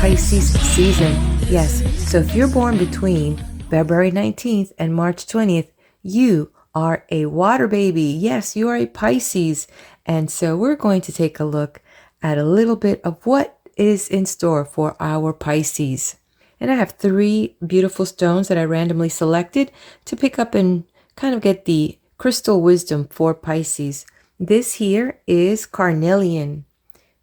Pisces season. Yes, so if you're born between February 19th and March 20th, you are a water baby. Yes, you are a Pisces. And so we're going to take a look at a little bit of what is in store for our Pisces. And I have 3 beautiful stones that I randomly selected to pick up and kind of get the crystal wisdom for Pisces. This here is carnelian.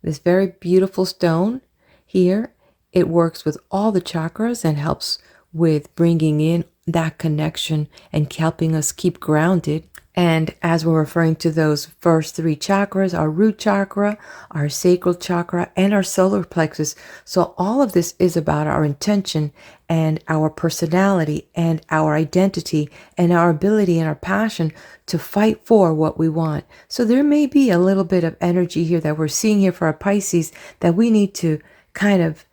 This very beautiful stone here. It works with all the chakras and helps with bringing in that connection and helping us keep grounded. And as we're referring to those first 3 chakras, our root chakra, our sacral chakra, and our solar plexus. So all of this is about our intention and our personality and our identity and our ability and our passion to fight for what we want. So there may be a little bit of energy here that we're seeing here for our Pisces that we need to kind of,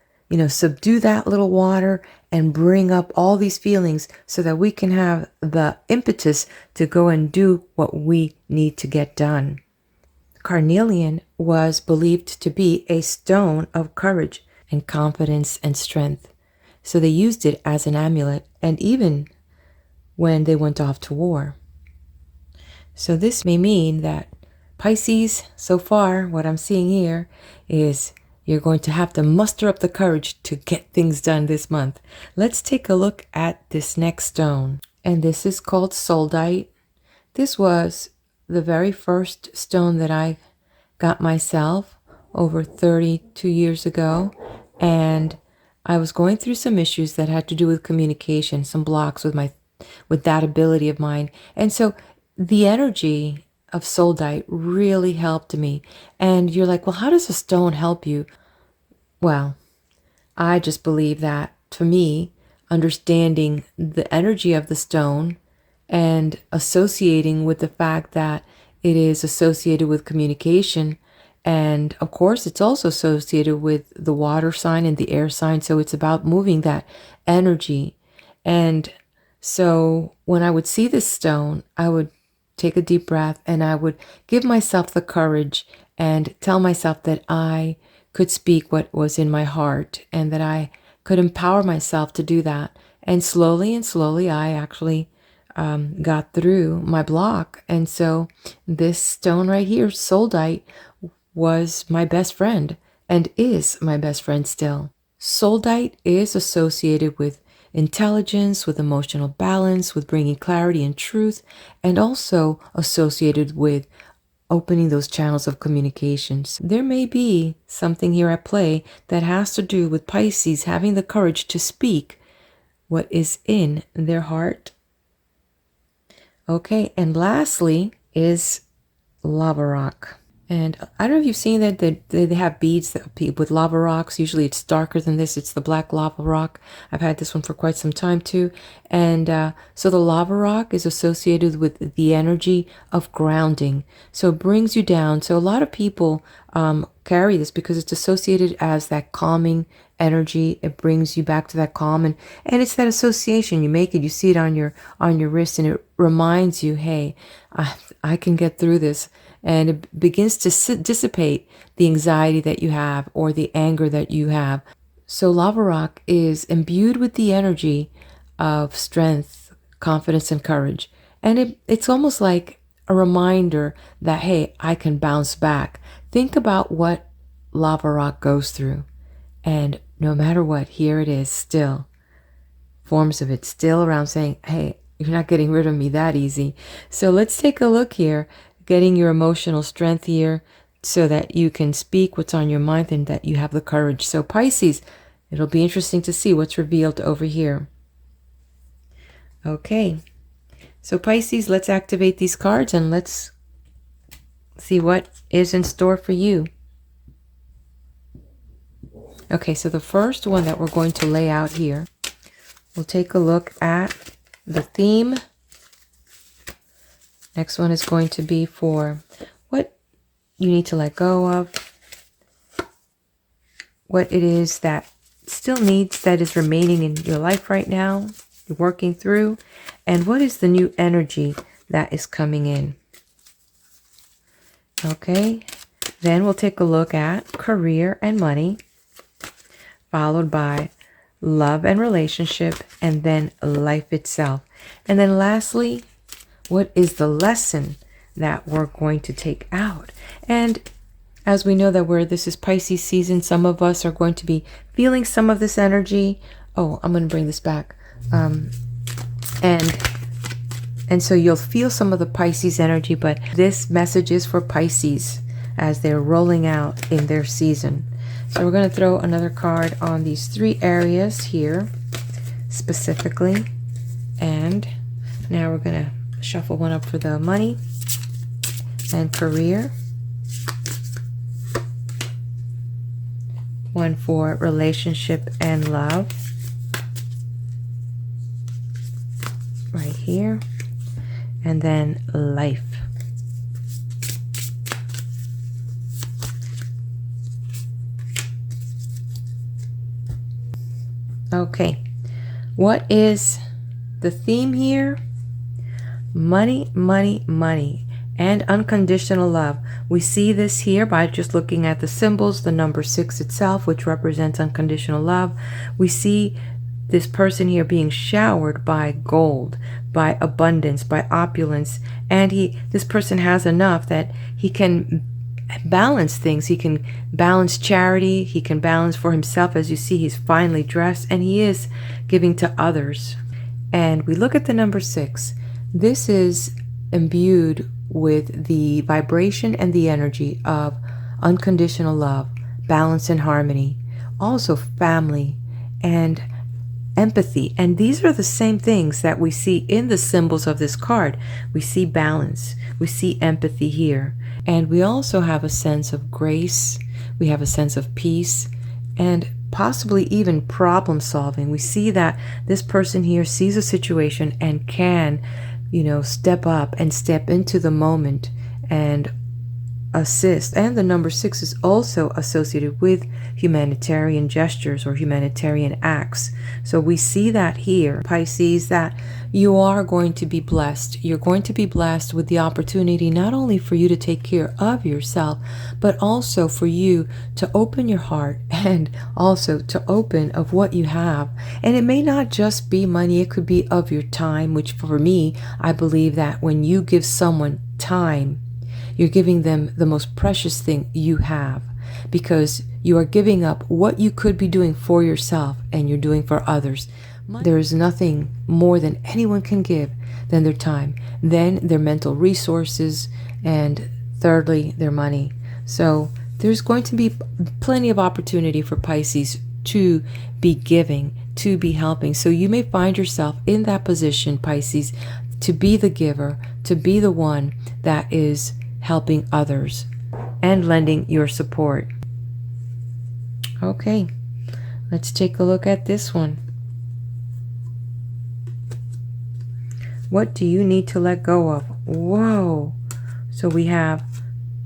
subdue that little water and bring up all these feelings so that we can have the impetus to go and do what we need to get done. Carnelian was believed to be a stone of courage and confidence and strength. So they used it as an amulet, and even when they went off to war. So this may mean that Pisces, so far, what I'm seeing here is you're going to have to muster up the courage to get things done this month. Let's take a look at this next stone. And this is called soldite. This was the very first stone that I got myself over 32 years ago. And I was going through some issues that had to do with communication, some blocks with that ability of mine. And so the energy of soldite really helped me. And you're like, well, how does a stone help you? Well, I just believe that, to me, understanding the energy of the stone and associating with the fact that it is associated with communication, and of course it's also associated with the water sign and the air sign, so it's about moving that energy. And so when I would see this stone, I would take a deep breath and I would give myself the courage and tell myself that I could speak what was in my heart and that I could empower myself to do that. And slowly I actually got through my block. And so this stone right here, soldite, was my best friend and is my best friend still. Soldite is associated with intelligence, with emotional balance, with bringing clarity and truth, and also associated with opening those channels of communications. There may be something here at play that has to do with Pisces having the courage to speak what is in their heart. Okay, and lastly is lava rock. And I don't know if you've seen that they have beads with lava rocks. Usually it's darker than this. It's the black lava rock. I've had this one for quite some time too. And so the lava rock is associated with the energy of grounding. So it brings you down. So a lot of people carry this because it's associated as that calming energy. It brings you back to that calm. And it's that association. You make it, you see it on your wrist, and it reminds you, hey, I can get through this. And it begins to dissipate the anxiety that you have or the anger that you have. So lava rock is imbued with the energy of strength, confidence, and courage. And it's almost like a reminder that, hey, I can bounce back. Think about what lava rock goes through. And no matter what, here it is still. Forms of it still around saying, hey, you're not getting rid of me that easy. So let's take a look here. Getting your emotional strength here so that you can speak what's on your mind and that you have the courage. So Pisces, it'll be interesting to see what's revealed over here. Okay, so Pisces, let's activate these cards and let's see what is in store for you. Okay, so the first one that we're going to lay out here, we'll take a look at the theme. Next one is going to be for what you need to let go of, what it is that still needs, that is remaining in your life right now, you're working through, and what is the new energy that is coming in. Okay, then we'll take a look at career and money. followed by love and relationship, and then life itself. And then lastly, what is the lesson that we're going to take out? And as we know that this is Pisces season, some of us are going to be feeling some of this energy. Oh, I'm going to bring this back. And so you'll feel some of the Pisces energy, but this message is for Pisces as they're rolling out in their season. So we're going to throw another card on these 3 areas here specifically. And now we're going to shuffle one up for the money and career. One for relationship and love. Right here. And then life. Okay, what is the theme here? Money, money, money, and unconditional love. We see this here by just looking at the symbols, the number 6 itself, which represents unconditional love. We see this person here being showered by gold, by abundance, by opulence, and this person has enough that he can balance things. He can balance charity, he can balance for himself. As you see, he's finely dressed and he is giving to others. And we look at the number 6. This is imbued with the vibration and the energy of unconditional love, balance and harmony, also family and empathy. And these are the same things that we see in the symbols of this card. We see balance, we see empathy here, and we also have a sense of grace, we have a sense of peace, and possibly even problem solving. We see that this person here sees a situation and can, step up and step into the moment and assist. And the number 6 is also associated with humanitarian gestures or humanitarian acts. So we see that here, Pisces, that you are going to be blessed. You're going to be blessed with the opportunity not only for you to take care of yourself, but also for you to open your heart and also to open of what you have. And it may not just be money, it could be of your time, which for me, I believe that when you give someone time, you're giving them the most precious thing you have, because you are giving up what you could be doing for yourself and you're doing for others. There is nothing more than anyone can give than their time, then their mental resources, and thirdly, their money. So there's going to be plenty of opportunity for Pisces to be giving, to be helping. So you may find yourself in that position, Pisces, to be the giver, to be the one that is helping others and lending your support. Okay, let's take a look at this one. What do you need to let go of? Whoa. So we have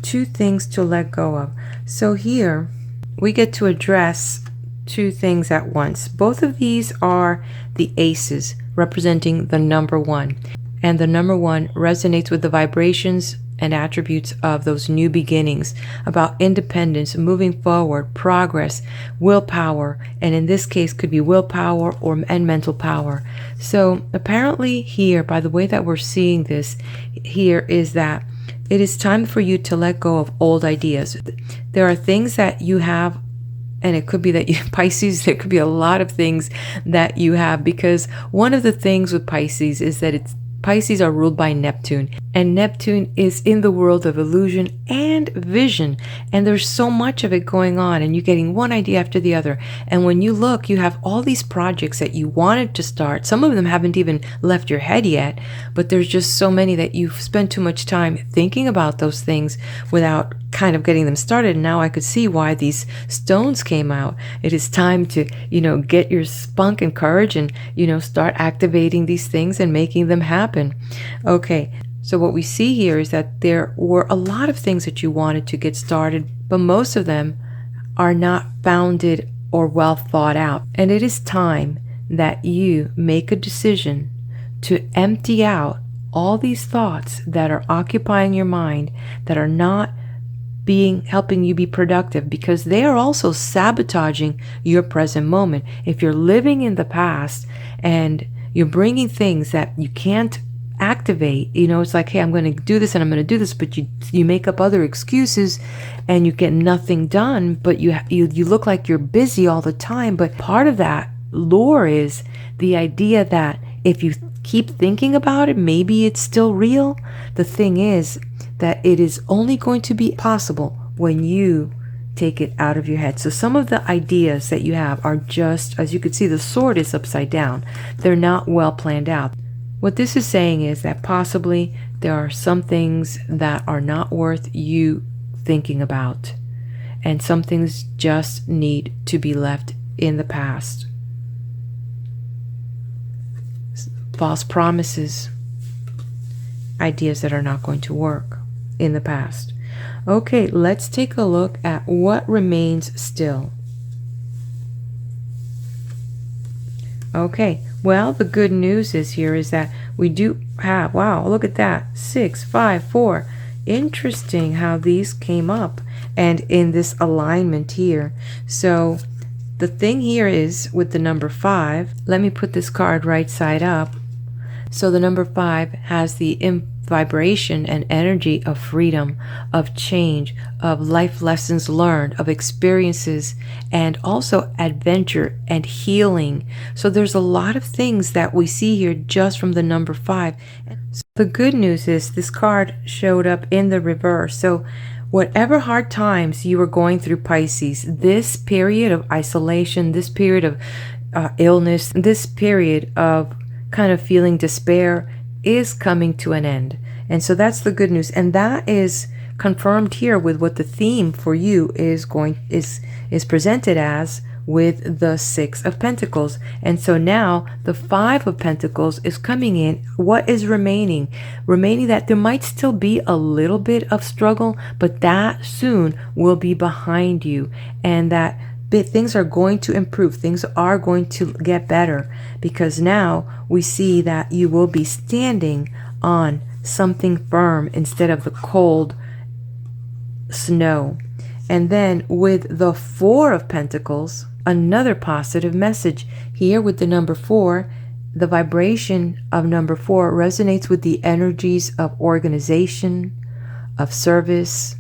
2 things to let go of. So here we get to address 2 things at once. Both of these are the aces representing the number 1. And the number 1 resonates with the vibrations and attributes of those new beginnings, about independence, moving forward, progress, willpower, and in this case could be willpower and mental power. So apparently here, by the way that we're seeing this here, is that it is time for you to let go of old ideas. There are things that you have, and it could be that Pisces, there could be a lot of things that you have, because one of the things with Pisces is that Pisces are ruled by Neptune, and Neptune is in the world of illusion and vision, and there's so much of it going on, and you're getting one idea after the other. And when you look, you have all these projects that you wanted to start. Some of them haven't even left your head yet, but there's just so many that you've spent too much time thinking about those things without kind of getting them started. And now I could see why these stones came out. It is time to, get your spunk and courage and, start activating these things and making them happen. Okay. So what we see here is that there were a lot of things that you wanted to get started, but most of them are not founded or well thought out. And it is time that you make a decision to empty out all these thoughts that are occupying your mind, that are not helping you be productive, because they are also sabotaging your present moment. If you're living in the past and you're bringing things that you can't activate, it's like, hey, I'm going to do this and I'm going to do this, but you make up other excuses and you get nothing done, but you look like you're busy all the time. But part of that lore is the idea that if you keep thinking about it, maybe it's still real. The thing is that it is only going to be possible when you take it out of your head. So some of the ideas that you have are just, as you can see, the sword is upside down. They're not well planned out. What this is saying is that possibly there are some things that are not worth you thinking about, and some things just need to be left in the past. False promises, ideas that are not going to work in the past. Okay, let's take a look at what remains still. Okay, well, the good news is that we do have, wow, look at that, 6, 5, 4. Interesting how these came up and in this alignment here. So the thing here is with the number 5, let me put this card right side up. So the number 5 has the vibration and energy of freedom, of change, of life lessons learned, of experiences, and also adventure and healing. So there's a lot of things that we see here just from the number 5. So the good news is this card showed up in the reverse. So whatever hard times you were going through, Pisces, this period of isolation, this period of illness, this period of kind of feeling despair is coming to an end. And so that's the good news. And that is confirmed here with what the theme for you is presented as, with the 6 of Pentacles. And so now the 5 of Pentacles is coming in. What is remaining? Remaining that there might still be a little bit of struggle, but that soon will be behind you, and that things are going to improve. Things are going to get better, because now we see that you will be standing on something firm instead of the cold snow. And then with the 4 of Pentacles, another positive message here with the number 4. The vibration of number 4 resonates with the energies of organization, of service,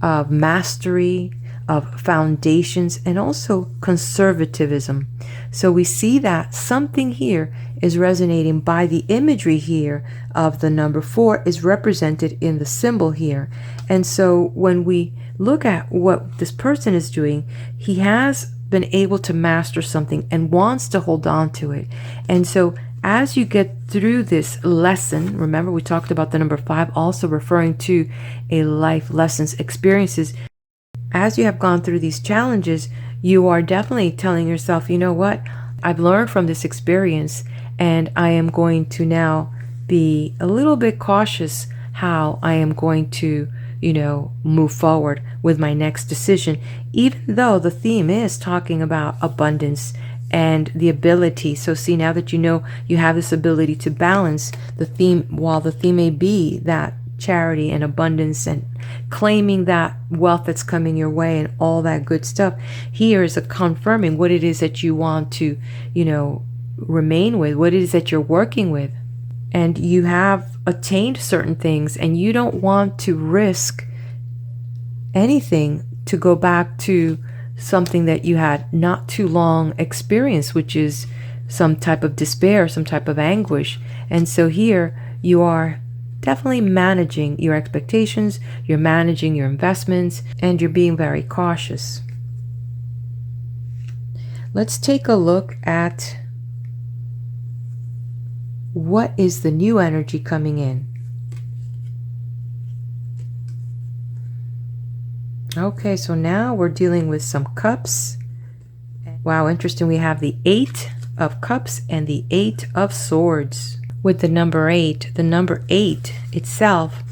of mastery, of foundations, and also conservatism. So we see that something here is resonating by the imagery here of the number 4 is represented in the symbol here. And so when we look at what this person is doing, he has been able to master something and wants to hold on to it. And so as you get through this lesson, remember we talked about the number 5 also referring to a life lessons, experiences. As you have gone through these challenges, you are definitely telling yourself, you know what, I've learned from this experience, and I am going to now be a little bit cautious how I am going to, move forward with my next decision, even though the theme is talking about abundance and the ability. So see, now that you have this ability to balance the theme, while the theme may be that charity and abundance and claiming that wealth that's coming your way and all that good stuff, here is a confirming what it is that you want to remain with, what it is that you're working with. And you have attained certain things, and you don't want to risk anything to go back to something that you had not too long experience, which is some type of despair, some type of anguish. And so here you are definitely managing your expectations, you're managing your investments, and you're being very cautious. Let's take a look at what is the new energy coming in. Okay, so now we're dealing with some cups. Wow, interesting. We have the 8 of Cups and the 8 of Swords. With the number 8 itself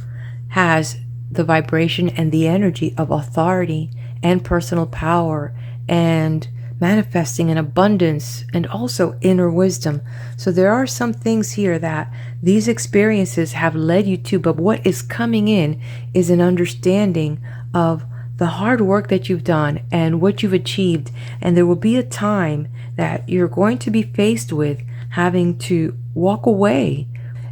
has the vibration and the energy of authority and personal power and manifesting an abundance and also inner wisdom. So there are some things here that these experiences have led you to, but what is coming in is an understanding of the hard work that you've done and what you've achieved. And there will be a time that you're going to be faced with having to walk away.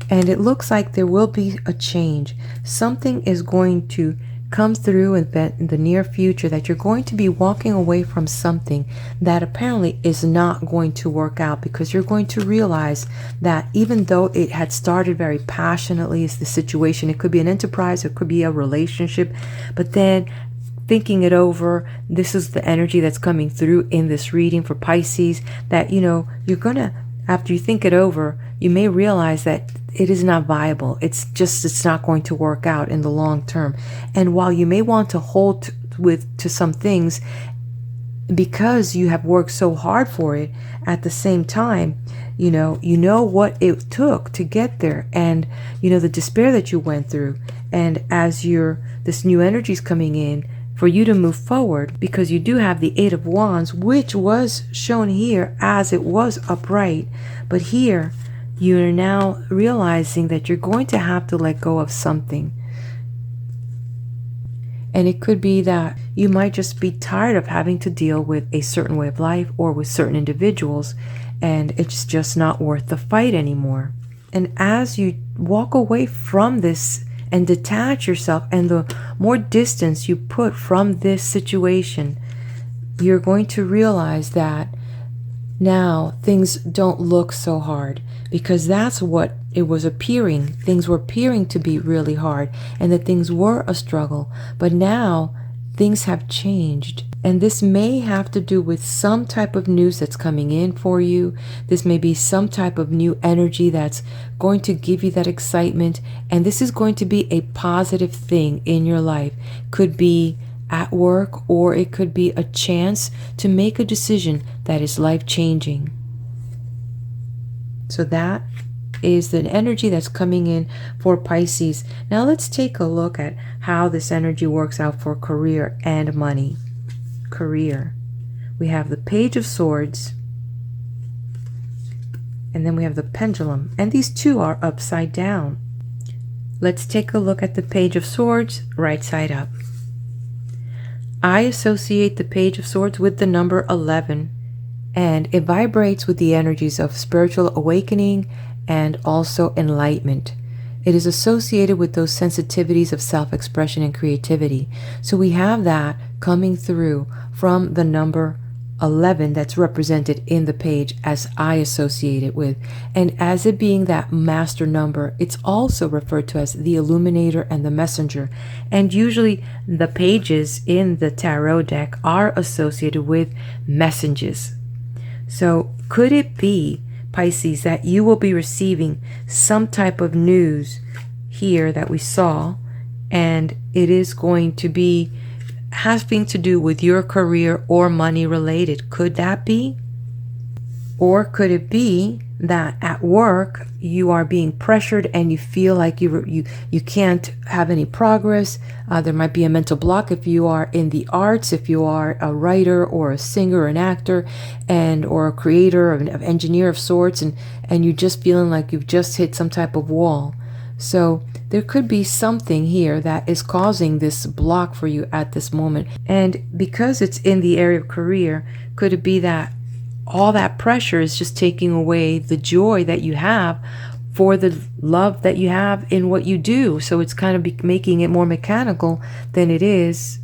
And it looks like there will be a change. Something is going to come through in the near future, that you're going to be walking away from something that apparently is not going to work out, because you're going to realize that even though it had started very passionately as the situation, it could be an enterprise, it could be a relationship, but then thinking it over, this is the energy that's coming through in this reading for Pisces, that you're gonna, after you think it over, you may realize that it is not viable. It's not going to work out in the long term. And while you may want to hold to some things because you have worked so hard for it, at the same time, you know what it took to get there, and the despair that you went through. And as this new energy is coming in for you to move forward, because you do have the Eight of Wands, which was shown here as it was upright, but here you're now realizing that you're going to have to let go of something. And it could be that you might just be tired of having to deal with a certain way of life or with certain individuals, and it's just not worth the fight anymore. And as you walk away from this and detach yourself, and the more distance you put from this situation, you're going to realize that now things don't look so hard, because that's what it was appearing. Things were appearing to be really hard, and that things were a struggle. But now things have changed, and this may have to do with some type of news that's coming in for you. This may be some type of new energy that's going to give you that excitement, and this is going to be a positive thing in your life. Could be at work, or it could be a chance to make a decision that is life-changing. So that is the energy that's coming in for Pisces. Now let's take a look at how this energy works out for career and money. Career. We have the Page of Swords, and then we have the Pendulum, and these two are upside down. Let's take a look at the Page of Swords right side up. I associate the Page of Swords with the number 11, and it vibrates with the energies of spiritual awakening and also enlightenment. It is associated with those sensitivities of self-expression and creativity. So we have that coming through from the number 11 that's represented in the page, as I associate it with. And as it being that master number, it's also referred to as the illuminator and the messenger. And usually the pages in the tarot deck are associated with messages. So could it be, Pisces, that you will be receiving some type of news here that we saw, and it is going to be having to do with your career or money related? Could that be? Or could it be that at work you are being pressured and you feel like you can't have any progress? There might be a mental block if you are in the arts, if you are a writer or a singer or an actor, or a creator or an engineer of sorts, and you're just feeling like you've just hit some type of wall. So there could be something here that is causing this block for you at this moment. And because it's in the area of career, could it be that all that pressure is just taking away the joy that you have for the love that you have in what you do? So it's kind of making it more mechanical than it is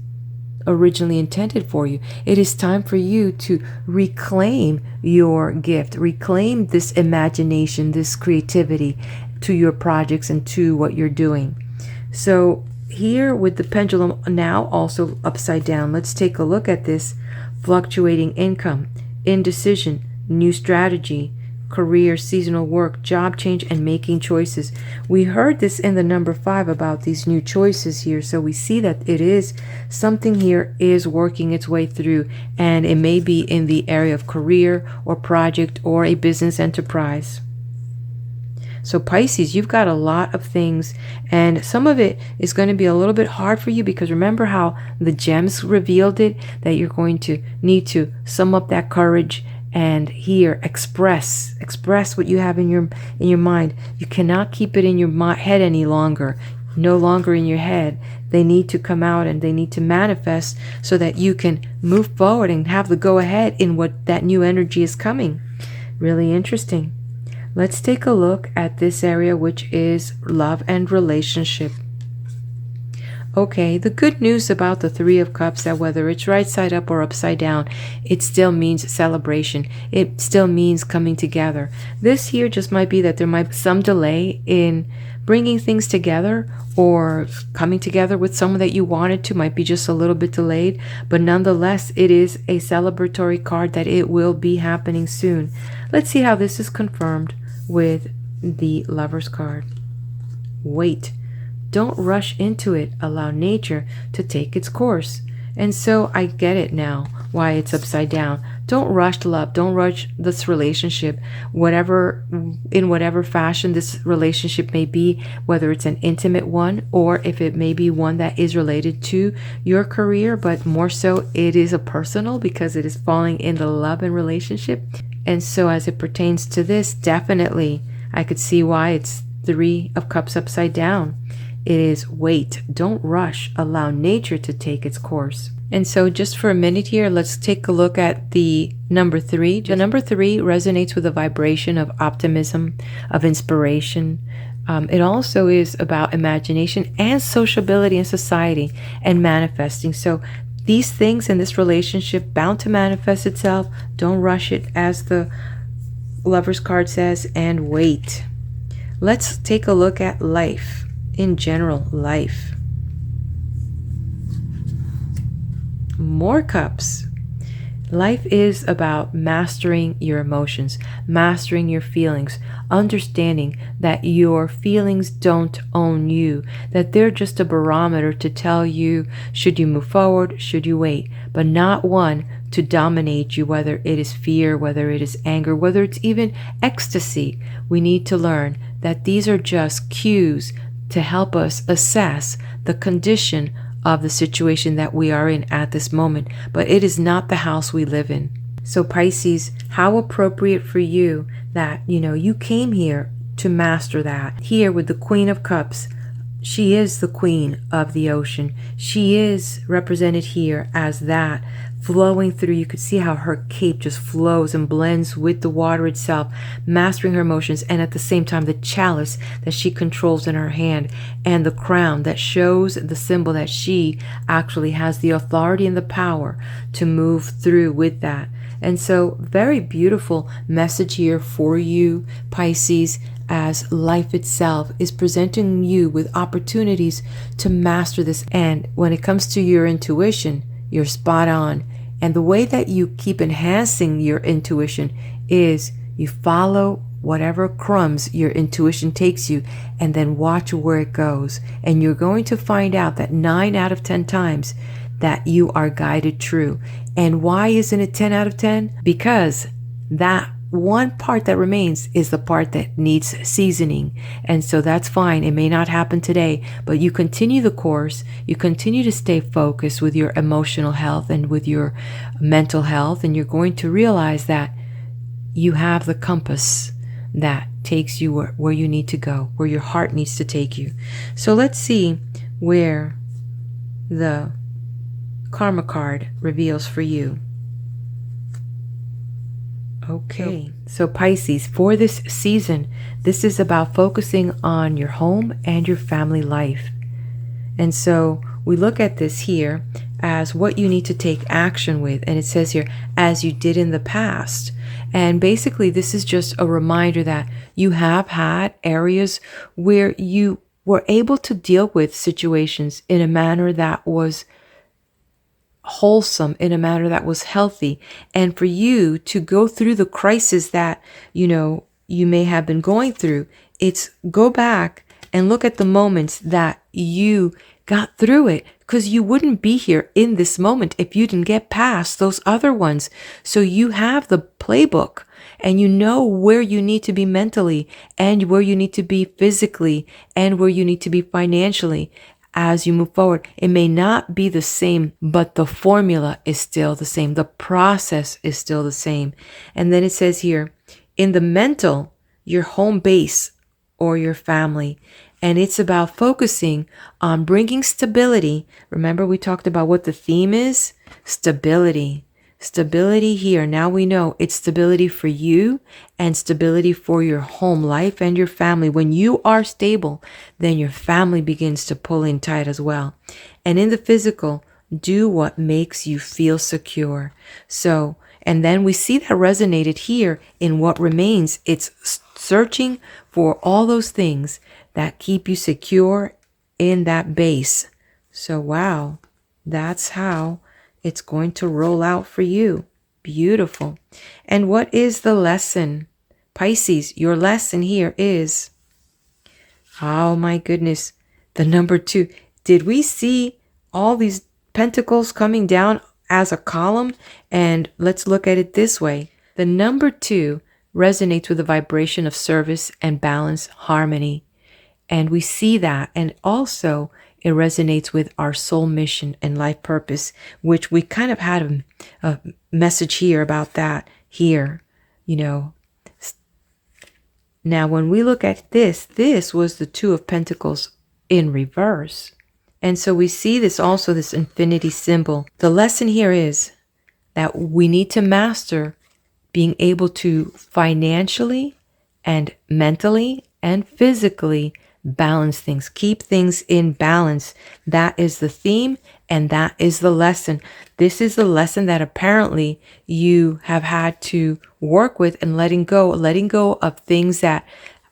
originally intended for you. It is time for you to reclaim your gift, reclaim this imagination, this creativity to your projects and to what you're doing. So here with the pendulum now also upside down, let's take a look at this. Fluctuating income, indecision, new strategy, career, seasonal work, job change, and making choices. We heard this in the number 5 about these new choices here. So we see that it is something here is working its way through, and it may be in the area of career or project or a business enterprise. So Pisces, you've got a lot of things, and some of it is going to be a little bit hard for you, because remember how the gems revealed it, that you're going to need to sum up that courage and here express what you have in your mind. You cannot keep it in your head any longer. no longer in your head. They need to come out and they need to manifest so that you can move forward and have the go ahead in what that new energy is coming. Really interesting. Let's take a look at this area, which is love and relationship. Okay, the good news about the Three of Cups, that whether it's right side up or upside down, it still means celebration. It still means coming together. This here just might be that there might be some delay in bringing things together, or coming together with someone that you wanted to might be just a little bit delayed, but nonetheless, it is a celebratory card that it will be happening soon. Let's see how this is confirmed with the Lover's card. Wait. Don't rush into it. Allow nature to take its course. And so I get it now why it's upside down. Don't rush love. Don't rush this relationship. In whatever fashion this relationship may be, whether it's an intimate one or if it may be one that is related to your career, but more so it is a personal, because it is falling in the love and relationship. And so as it pertains to this, definitely I could see why it's Three of Cups upside down. It is wait, don't rush, allow nature to take its course. And so just for a minute here, let's take a look at the number 3. The number 3 resonates with a vibration of optimism, of inspiration. It also is about imagination and sociability in society and manifesting. So these things in this relationship bound to manifest itself. Don't rush it, as the Lover's card says, and wait. Let's take a look at life. In general, life. More cups. Life is about mastering your emotions, mastering your feelings, understanding that your feelings don't own you, that they're just a barometer to tell you should you move forward, should you wait, but not one to dominate you, whether it is fear, whether it is anger, whether it's even ecstasy. We need to learn that these are just cues to help us assess the condition of the situation that we are in at this moment, but it is not the house we live in. So Pisces, how appropriate for you that, you came here to master that. Here with the Queen of Cups, she is the queen of the ocean. She is represented here as that, flowing through. You could see how her cape just flows and blends with the water itself, mastering her emotions, and at the same time the chalice that she controls in her hand, and the crown that shows the symbol that she actually has the authority and the power to move through with that. And so very beautiful message here for you, Pisces, as life itself is presenting you with opportunities to master this. And when it comes to your intuition, you're spot on. And the way that you keep enhancing your intuition is you follow whatever crumbs your intuition takes you, and then watch where it goes. And you're going to find out that 9 out of 10 times that you are guided true. And why isn't it 10 out of 10? Because that one part that remains is the part that needs seasoning. And so that's fine. It may not happen today, but you continue the course. You continue to stay focused with your emotional health and with your mental health. And you're going to realize that you have the compass that takes you where you need to go, where your heart needs to take you. So let's see where the Karma card reveals for you. Okay, so Pisces, for this season, this is about focusing on your home and your family life. And so we look at this here as what you need to take action with. And it says here, as you did in the past. And basically, this is just a reminder that you have had areas where you were able to deal with situations in a manner that was wholesome, in a manner that was healthy. And for you to go through the crisis that, you may have been going through, it's go back and look at the moments that you got through it, because you wouldn't be here in this moment if you didn't get past those other ones. So you have the playbook and you know where you need to be mentally and where you need to be physically and where you need to be financially. As you move forward, it may not be the same, but the formula is still the same. The process is still the same. And then it says here, in the mental, your home base or your family. And it's about focusing on bringing stability. Remember, we talked about what the theme is? Stability. Stability here. Now we know it's stability for you and stability for your home life and your family. When you are stable, then your family begins to pull in tight as well. And in the physical, do what makes you feel secure. So, and then we see that resonated here in what remains. It's searching for all those things that keep you secure in that base. So, wow, that's how it's going to roll out for you. Beautiful. And what is the lesson? Pisces, your lesson here is, oh my goodness, the number 2. Did we see all these pentacles coming down as a column? And let's look at it this way. The number 2 resonates with the vibration of service and balance, harmony. And we see that. And also it resonates with our soul mission and life purpose, which we kind of had a message here about that here, you know. Now, when we look at this was the 2 of Pentacles in reverse. And so we see this also, this infinity symbol. The lesson here is that we need to master being able to financially and mentally and physically balance things, keep things in balance. That is the theme and that is the lesson. This is the lesson that apparently you have had to work with and letting go of things that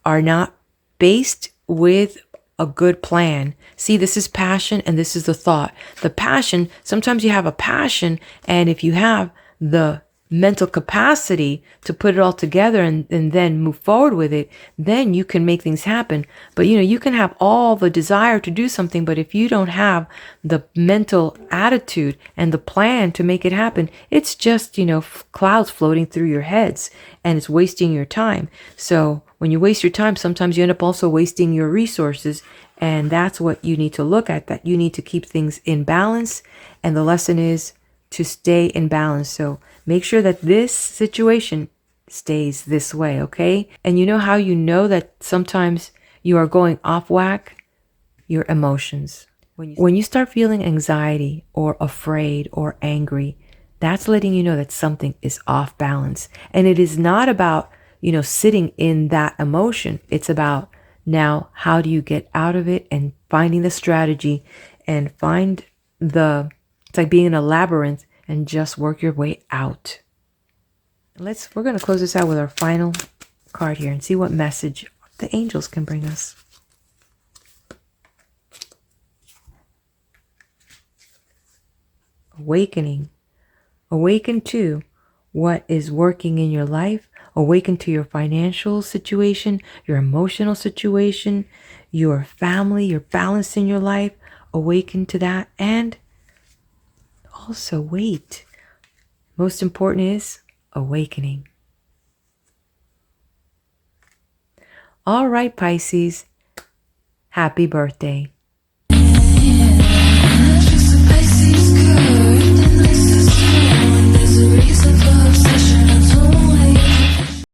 are not based with a good plan. See, this is passion and this is the thought. The passion, sometimes you have a passion, and if you have the mental capacity to put it all together and then move forward with it, then you can make things happen. But you can have all the desire to do something, but if you don't have the mental attitude and the plan to make it happen, it's just, clouds floating through your heads and it's wasting your time. So when you waste your time, sometimes you end up also wasting your resources. And that's what you need to look at, that you need to keep things in balance. And the lesson is to stay in balance. So make sure that this situation stays this way, okay? And you know how you know that sometimes you are going off whack? Your emotions. When you start feeling anxiety or afraid or angry, that's letting you know that something is off balance. And it is not about, sitting in that emotion. It's about now, how do you get out of it and finding the strategy and it's like being in a labyrinth and just work your way out. We're going to close this out with our final card here and see what message the angels can bring us. Awakening. Awaken to what is working in your life. Awaken to your financial situation, your emotional situation, your family, your balance in your life. Awaken to that, and also wait. Most important is awakening. All right, Pisces, happy birthday.